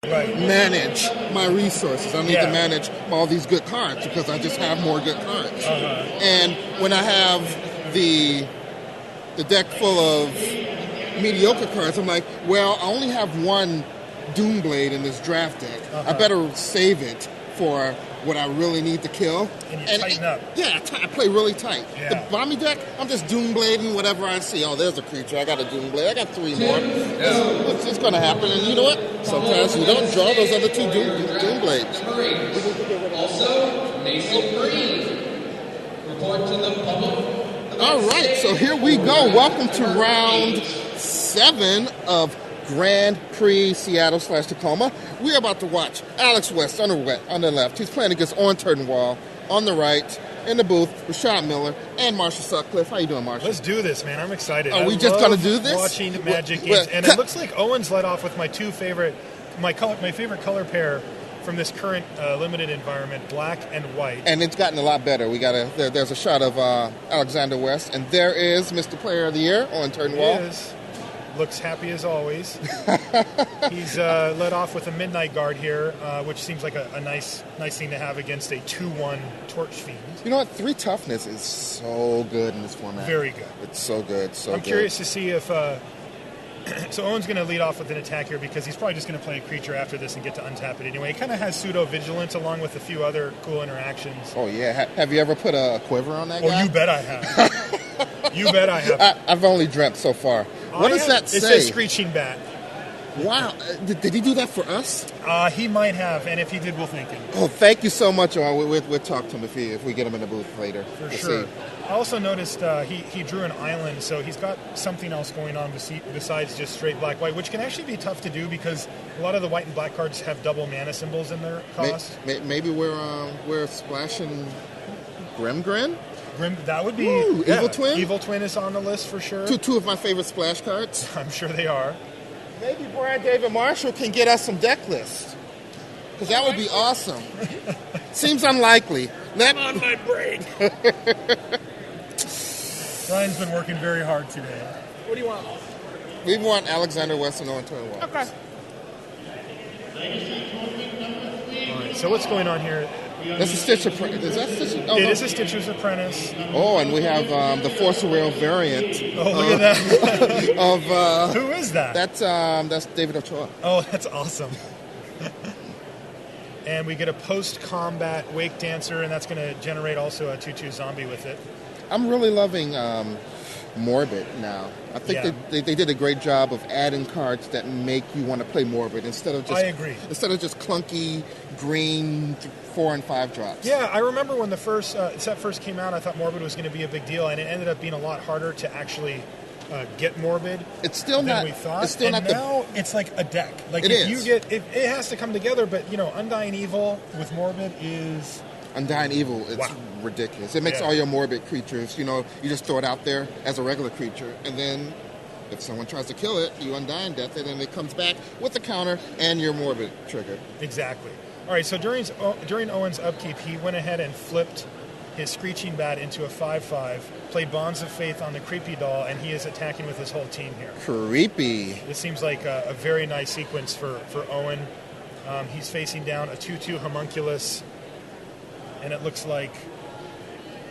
manage my resources. I need to manage all these good cards because I just have more good cards. And when I have the deck full of mediocre cards, I'm like, well, I only have one Doomblade in this draft deck. I better save it for what I really need to kill. And you tighten up. Yeah, I play really tight. Yeah. The Bomby deck, I'm just Doomblading whatever I see. Oh, there's a creature. I got a Doomblade. I got 3 more. It's going to happen. And you know what? Sometimes you don't draw those other 2 Doomblades. Also, Mason Green. Report to the public. All right, so here we go. Welcome to round 7 of Grand Prix Seattle/Tacoma. We're about to watch Alex West on the left. He's playing against Owen TURTENWALD on the right. In the booth, Rashad Miller and Marshall Sutcliffe. How you doing, Marshall? Let's do this, man. I'm excited. Are we just going to do this? Watching Magic games, and it looks like Owen's led off with my favorite color pair from this current limited environment, black and white. And it's gotten a lot better. There's a shot of Alexander West, and there is Mr. Player of the Year, Owen TURTENWALD. He is. Looks happy as always. He's led off with a Midnight Guard here, which seems like a nice thing to have against a 2/1 Torch Fiend. You know what? 3 toughness is so good in this format. Very good. It's so good. I'm curious to see if... so Owen's going to lead off with an attack here because he's probably just going to play a creature after this and get to untap it anyway. He kind of has pseudo-vigilance along with a few other cool interactions. Oh, yeah. Have you ever put a quiver on that guy? Oh, you bet I have. You bet I have. I've only dreamt so far. What does that say? It says Screeching Bat. Wow. Did he do that for us? He might have, and if he did, we'll thank him. Oh, thank you so much. We'll talk to him if we get him in the booth later. For sure. See. I also noticed he drew an island, so he's got something else going on besides just straight black-white, which can actually be tough to do because a lot of the white and black cards have double mana symbols in their cost. Maybe we're splashing Grimgrin? That would be... Ooh, Evil Twin? Evil Twin is on the list for sure. Two of my favorite splash cards. I'm sure they are. Maybe Brian David Marshall can get us some deck lists. Because that would be awesome. Seems unlikely. On my brain. Ryan's been working very hard today. What do you want? We want Alexander West and Owen TURTENWALD. Okay. All right, so what's going on here? That's a Stitch Apprentice. Is that Stitch? Oh, it is a Stitcher's Apprentice. Oh, and we have the Force of Will variant. Oh, look at that. Who is that? That's David Ochoa. Oh, that's awesome. And we get a post-combat Wake Dancer, and that's going to generate also a 2/2 zombie with it. I'm really loving Morbid now. I think they did a great job of adding cards that make you want to play Morbid instead of just... I agree. Instead of just clunky green 4 and 5 drops. Yeah, I remember when the set first came out, I thought Morbid was going to be a big deal, and it ended up being a lot harder to actually get Morbid. It's still than not. we thought. It's still and not. Now it's like a deck. Like it is. You get it has to come together. But Undying Evil with Morbid is Undying Evil. It's ridiculous. It makes all your Morbid creatures. You just throw it out there as a regular creature, and then if someone tries to kill it, you Undying Death it, and it comes back with the counter and your Morbid trigger. Exactly. All right. So during Owen's upkeep, he went ahead and flipped his Screeching Bat into a 5/5, played Bonds of Faith on the Creepy Doll, and he is attacking with his whole team here. Creepy. This seems like a very nice sequence for Owen. He's facing down a 2/2 Homunculus, and it looks like...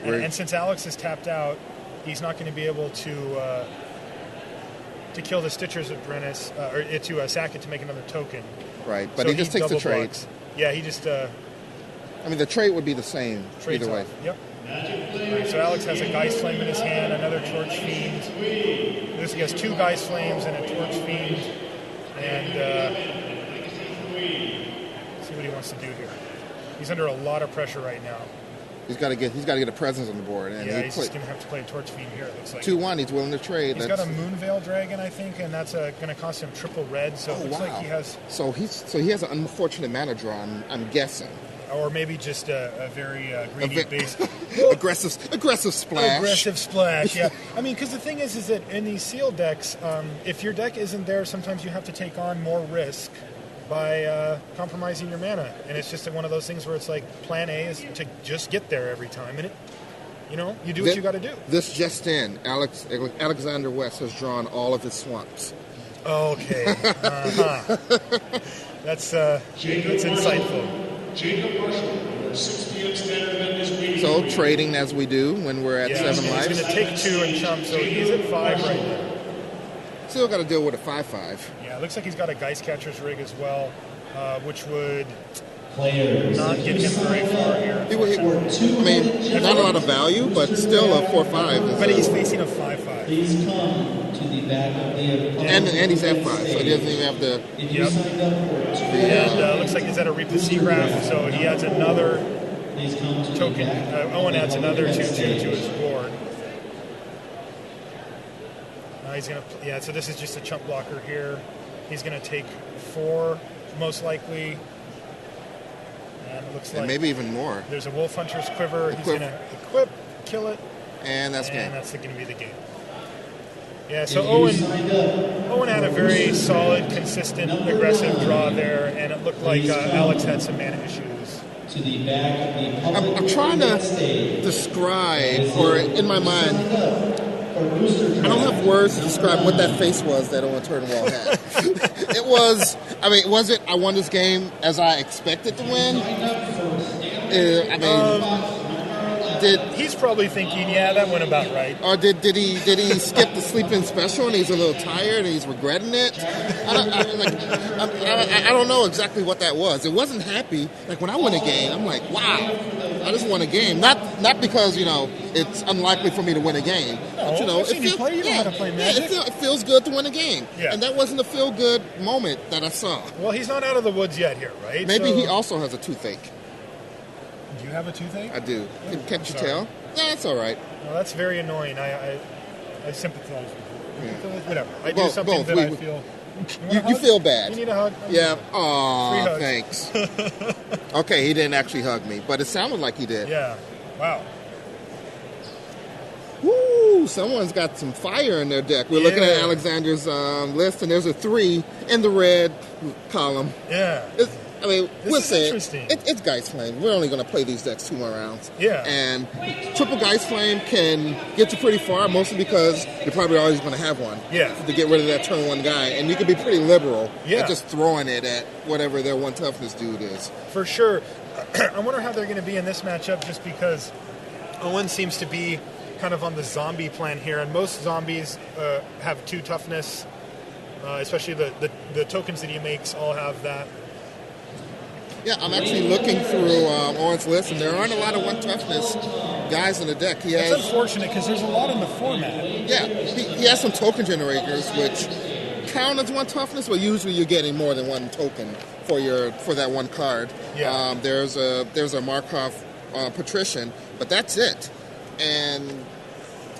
And since Alex is tapped out, he's not going to be able to kill the Stitcher's Apprentice, or to sack it to make another token. Right, but so he just takes the trade. Yeah, he just... the trade would be the same either way. Yep. Right, so Alex has a Geist Flame in his hand, another Torch Fiend. This has 2 Geist Flames and a Torch Fiend. And see what he wants to do here. He's under a lot of pressure right now. He's got to get a presence on the board. And he's just going to have to play a Torch Fiend here. It looks like 2/1. He's willing to trade. He's got a Moonveil Dragon, I think, and that's going to cost him triple red. So it looks like he has. So he has an unfortunate mana draw. I'm guessing. Or maybe just a very greedy base. aggressive splash. Aggressive splash, yeah. Because the thing is that in these sealed decks, if your deck isn't there, sometimes you have to take on more risk by compromising your mana. And it's just one of those things where it's like plan A is to just get there every time. And you do what you got to do. This just in, Alexander West has drawn all of his swamps. Okay. That's insightful. Jacob Rushmore, 60th standard event is waiting. So trading as we do when we're at 7 He's lives. going to take 2 and chump, so he's at 5 right now. Still got to deal with a 5/5. Yeah, it looks like he's got a Geist Catcher's rig as well, which would Players. not get him very far here. I mean, not a lot of value, but still a 4/5. But he's facing a 5/5. Please come to the back of the opponent. And he's F5, so he doesn't even have the. If you signed up for it, And looks like he's at a Reap the Sea Graph, so he adds another please come to token. the back. Owen adds another 2/2 to his board. He's gonna, so this is just a chump blocker here. He's gonna take 4, most likely. And it looks like maybe even more. there's a Wolf Hunter's Quiver. He's gonna equip, kill it, And that's game. and that's gonna be the game. Yeah, so Owen had a very solid, consistent, aggressive draw there, and it looked like Alex had some mana issues. To the back of the opponent. I'm trying to describe, or in my mind, I don't have words to describe what that face was that Owen TURTENWALD had. It was, I mean, was it I won this game as I expected to win? He's probably thinking, yeah, that went about right. Or did he skip the sleep-in special and he's a little tired and he's regretting it? I don't know exactly what that was. It wasn't happy. Like when I win a game, I'm like, wow, I just won a game. Not because it's unlikely for me to win a game. But, I've seen you play. You know how to play Magic. It feels good to win a game. Yeah. And that wasn't a feel-good moment that I saw. Well, he's not out of the woods yet here, right? Maybe he also has a toothache. Do you have a toothache? I do. Can't you tell? Yeah, that's all right. Well, that's very annoying. I sympathize with you. Yeah. Whatever. I do something that I feel. You feel bad. You need a hug? Yeah. Free Aw, hugs. thanks. Okay, he didn't actually hug me, but it sounded like he did. Yeah. Wow. Woo! Someone's got some fire in their deck. We're looking at Alexander's list, and there's a 3 in the red column. Yeah. We'll say interesting. it's Geist Flame. We're only going to play these decks 2 more rounds. Yeah. And triple Geist Flame can get you pretty far, mostly because you're probably always going to have one. Yeah. To get rid of that turn 1 guy. And you can be pretty liberal at just throwing it at whatever their 1 toughness dude is. For sure. I wonder how they're going to be in this matchup, just because Owen seems to be kind of on the zombie plan here, and most zombies have 2 toughness, especially the tokens that he makes all have that. Yeah, I'm actually looking through Owen's list, and there aren't a lot of 1 toughness guys in the deck. It's unfortunate because there's a lot in the format. Yeah, he has some token generators, which count as 1 toughness, but usually you're getting more than 1 token for that 1 card. Yeah. There's a Markov Patrician, but that's it. And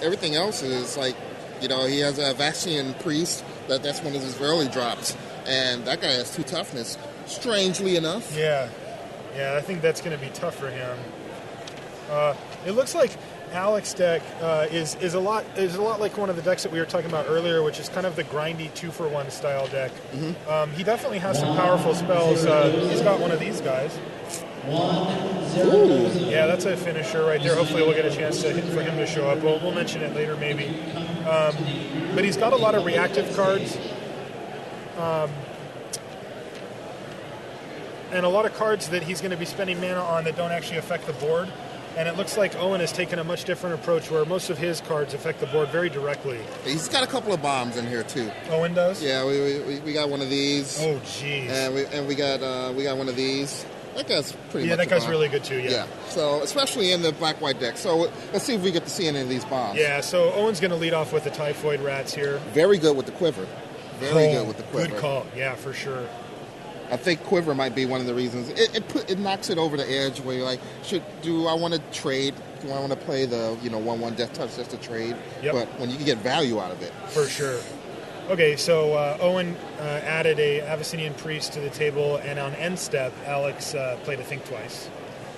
everything else is like, he has a Vassian Priest, that's one of his early drops, and that guy has 2 toughness. Strangely enough. Yeah, I think that's going to be tough for him. It looks like Alex's deck is a lot like one of the decks that we were talking about earlier, which is kind of the grindy 2-for-1 style deck. Mm-hmm. He definitely has some powerful spells. He's got one of these guys. Ooh. Yeah, that's a finisher right there. Hopefully we'll get a chance for him to show up. We'll mention it later maybe. But he's got a lot of reactive cards. And a lot of cards that he's going to be spending mana on that don't actually affect the board. And it looks like Owen has taken a much different approach where most of his cards affect the board very directly. He's got a couple of bombs in here too. Owen does? Yeah, we got one of these. Oh, jeez. And we got one of these. That guy's pretty much that guy's bomb. really good too, yeah. So, especially in the black-white deck. So, let's see if we get to see any of these bombs. Yeah, so Owen's going to lead off with the Typhoid Rats here. Very good with the quiver. Very good with the quiver. Good call. Yeah, for sure. I think quiver might be one of the reasons. It knocks it over the edge where you're like, do I want to trade? Do I want to play the 1/1 death touch just to trade? Yep. But when you can get value out of it. For sure. Okay, so Owen added a Abyssinian Priest to the table, and on end step, Alex played a Think Twice.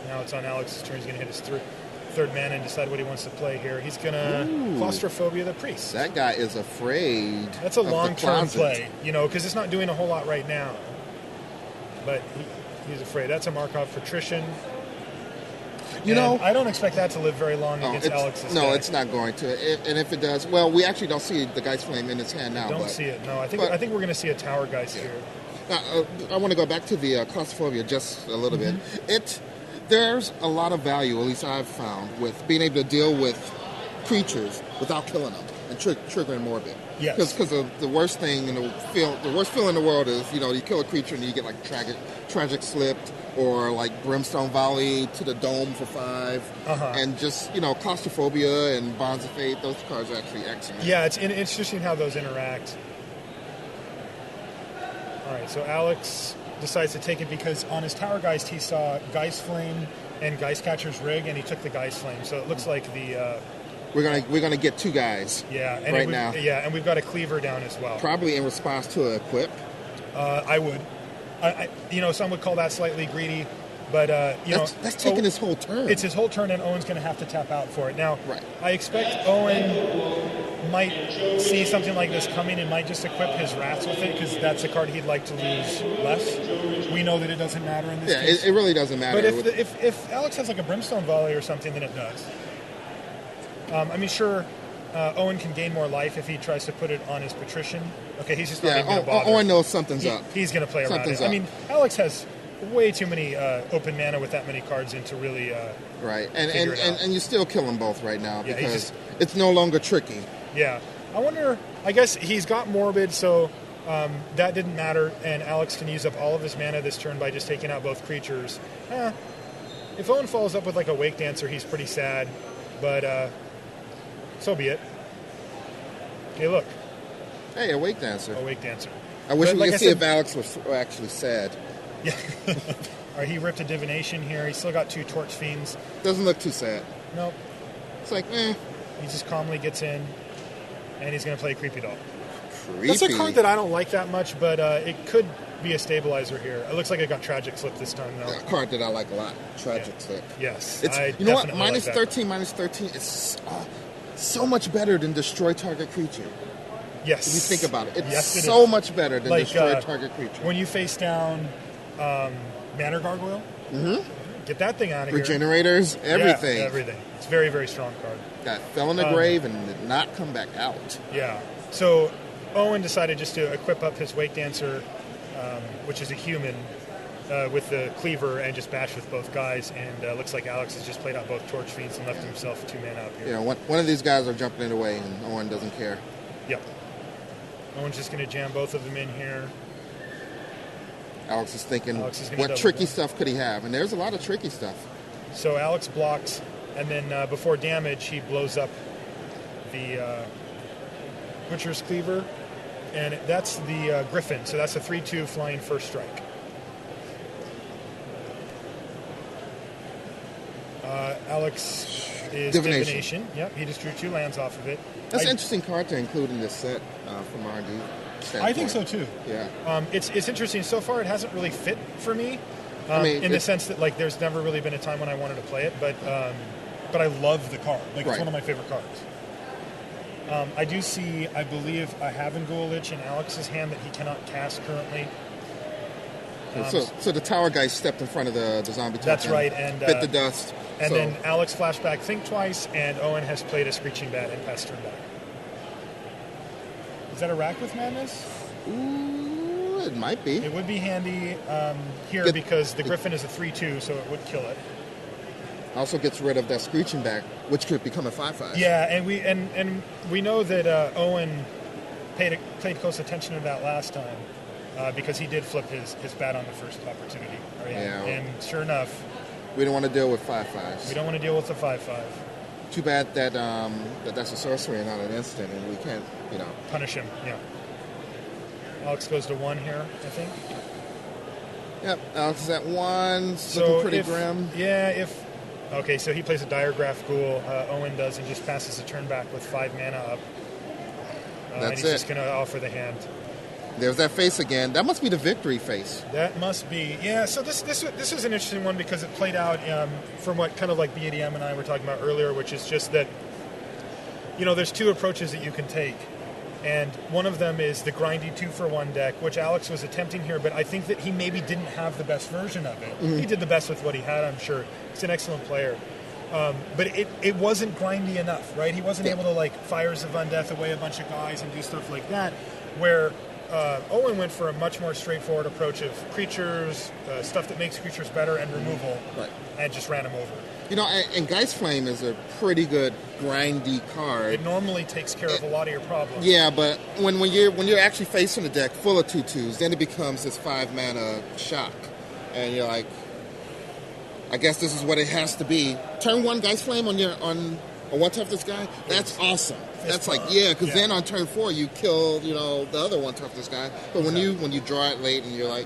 Now it's on Alex's turn. He's going to hit his third mana and decide what he wants to play here. He's going to Claustrophobia the Priest. That guy is afraid. That's a long-term of the play, because it's not doing a whole lot right now. But he's afraid. That's a Markov Patrician. You know, I don't expect that to live very long against Alex's no, guy. it's not going to. And if it does, well, we actually don't see the Geist Flame in his hand now. Don't see it. No, I think we're going to see a Tower Geist here. I want to go back to the claustrophobia just a little bit. There's a lot of value, at least I've found, with being able to deal with creatures without killing them and triggering morbid. Yes. Because the worst thing in the worst feeling in the world is, you know, you kill a creature and you get like tragic slipped or like brimstone volley to the dome for 5, and just, you know, claustrophobia and bonds of fate. Those cards are actually excellent. Yeah, it's interesting how those interact. All right, so Alex decides to take it because on his Tower Geist he saw Geist Flame and Geist Catcher's Rig, and he took the Geist Flame. So it looks like the we're gonna get 2 guys. Yeah, and right now. Yeah, and we've got a Cleaver down as well. Probably in response to a equip. I would. You know, some would call that slightly greedy, but that's taking his whole turn. It's his whole turn, and Owen's going to have to tap out for it. Now, right. I expect Owen might see something like this coming and might just equip his Rats with it because that's a card he'd like to lose less. We know that it doesn't matter in this case. It really doesn't matter. But if Alex has like a Brimstone Volley or something, then it does. I mean, sure. Owen can gain more life if he tries to put it on his Patrician. Okay, he's just not even going to bother. Owen knows something's up. He's going to play around it. I mean, Alex has way too many open mana with that many cards in to really right. And you still kill them both right now because it's no longer tricky. Yeah. I wonder, I guess he's got Morbid, so that didn't matter, and Alex can use up all of his mana this turn by just taking out both creatures. If Owen follows up with like a Wake Dancer, he's pretty sad, but so be it. Hey, look. Hey, a Wake Dancer. A Wake Dancer. I wish we could see if Alex was actually sad. Yeah. All right, he ripped a Divination here. He's still got 2 Torch Fiends. Doesn't look too sad. Nope. It's like, He just calmly gets in, and he's going to play Creepy Doll. Creepy. That's a card that I don't like that much, but it could be a stabilizer here. It looks like it got Tragic Slip this time, though. A card that I like a lot. Tragic Slip. Yes. You know what? -13 is so much better than Destroy Target Creature. Yes. If you think about it. It's it so is. much better than Destroy Target Creature. When you face down Manor Gargoyle, get that thing out of here. Regenerators, everything. Yeah, everything. It's a very, very strong card. That fell in the grave and did not come back out. Yeah. So Owen decided just to equip up his Wake Dancer, which is a human, with the Cleaver and just bash with both guys. And looks like Alex has just played out both Torch Fiends and left himself 2 mana up here. Yeah, one of these guys are jumping it away, and Owen doesn't care. Yep. Owen's just going to jam both of them in here. Alex is thinking, what tricky stuff could he have? And there's a lot of tricky stuff. So Alex blocks, and then before damage, he blows up the Butcher's Cleaver, and that's the Griffin. So that's a 3/2 flying first strike. Alex is Divination. Yep, he just drew 2 lands off of it. That's an interesting card to include in this set from R&D standpoint. I think so too. Yeah. It's interesting. So far, it hasn't really fit for me. In the sense that like there's never really been a time when I wanted to play it, but I love the card. Like it's one of my favorite cards. I do see, I believe, a Havengul Lich in Alex's hand that he cannot cast currently. So the Tower guy stepped in front of the zombie token. That's right, and bit the dust. And then Alex flashback Think Twice, and Owen has played a Screeching Bat and passed turn back. Is that a Rack with Madness? Ooh, it might be. It would be handy here because the Griffin is a 3/2, so it would kill it. Also gets rid of that Screeching Bat, which could become a 5/5. Yeah, and we know that Owen paid close attention to that last time because he did flip his bat on the first opportunity. Right? Yeah. And sure enough, we don't want to deal with 5/5s. We don't want to deal with the 5/5. Too bad that that's a sorcery and not an instant, and we can't, punish him. Yeah. Alex goes to 1 here, I think. Yep, Alex is at 1. Looking pretty grim. Yeah, okay, so he plays a Diregraph Ghoul. Owen does, and just passes a turn back with 5 mana up. And he's just going to offer the hand. There's that face again. That must be the victory face. That must be. Yeah, so this is an interesting one because it played out from what kind of like BADM and I were talking about earlier, which is just that, there's 2 approaches that you can take. And one of them is the grindy 2-for-1 deck, which Alex was attempting here, but I think that he maybe didn't have the best version of it. He did the best with what he had, I'm sure. He's an excellent player. But it wasn't grindy enough, right? He wasn't able to, like, Fires of Undeath away a bunch of guys and do stuff like that, where Owen went for a much more straightforward approach of creatures, stuff that makes creatures better, and removal, and just ran him over. You know, and Geist Flame is a pretty good grindy card. It normally takes care of a lot of your problems. Yeah, but when you're actually facing a deck full of 2/2s, then it becomes this 5-mana shock, and you're like, I guess this is what it has to be. Turn 1 Geist Flame on one toughness guy. That's awesome. That's like because then on turn 4 you kill the other one toughness guy. But when you draw it late and you're like,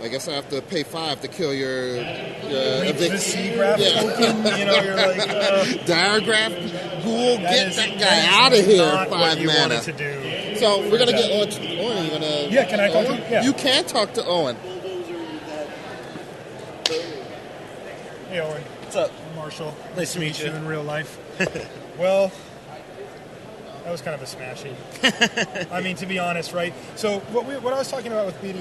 I guess I have to pay 5 to kill your the Seagraph token, you're like Diregraph Ghoul, get that guy out of here. 5 mana. To do. So we're gonna get Owen. You gonna? Yeah, can I talk to him? Yeah. You can talk to Owen. Hey Owen. What's up? Marshall. Nice to meet you. In real life. Well, that was kind of a smashing. I mean, to be honest, right? So what I was talking about with BD